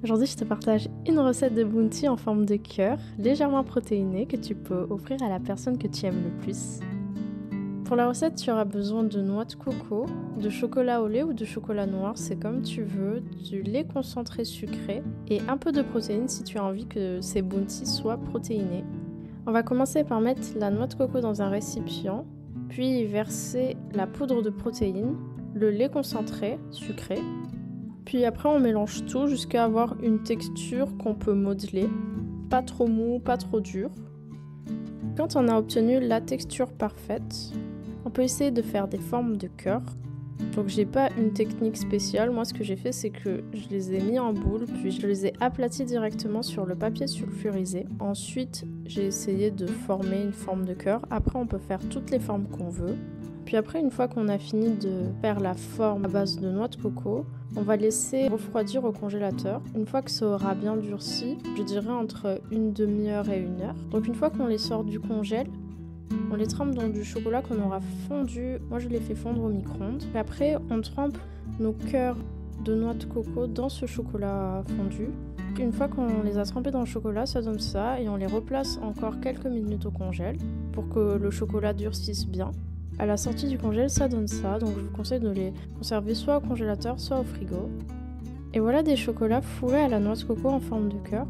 Aujourd'hui, je te partage une recette de bounty en forme de cœur, légèrement protéinée, que tu peux offrir à la personne que tu aimes le plus. Pour la recette, tu auras besoin de noix de coco, de chocolat au lait ou de chocolat noir, c'est comme tu veux, du lait concentré sucré et un peu de protéines si tu as envie que ces bounties soient protéinés. On va commencer par mettre la noix de coco dans un récipient, puis y verser la poudre de protéines, le lait concentré sucré. Puis après, on mélange tout jusqu'à avoir une texture qu'on peut modeler. Pas trop mou, pas trop dur. Quand on a obtenu la texture parfaite, on peut essayer de faire des formes de cœur. Donc j'ai pas une technique spéciale. Moi, ce que j'ai fait, c'est que je les ai mis en boule, puis je les ai aplatis directement sur le papier sulfurisé. Ensuite, j'ai essayé de former une forme de cœur. Après, on peut faire toutes les formes qu'on veut. Puis après, une fois qu'on a fini de faire la forme à base de noix de coco, on va laisser refroidir au congélateur. Une fois que ça aura bien durci, je dirais entre une demi-heure et 1 heure. Donc une fois qu'on les sort du congèle, on les trempe dans du chocolat qu'on aura fondu. Moi, je les fais fondre au micro-ondes. Puis après, on trempe nos cœurs de noix de coco dans ce chocolat fondu. Une fois qu'on les a trempés dans le chocolat, ça donne ça et on les replace encore quelques minutes au congèle pour que le chocolat durcisse bien. À la sortie du congèle, ça donne ça, donc je vous conseille de les conserver soit au congélateur, soit au frigo. Et voilà des chocolats fourrés à la noix de coco en forme de cœur.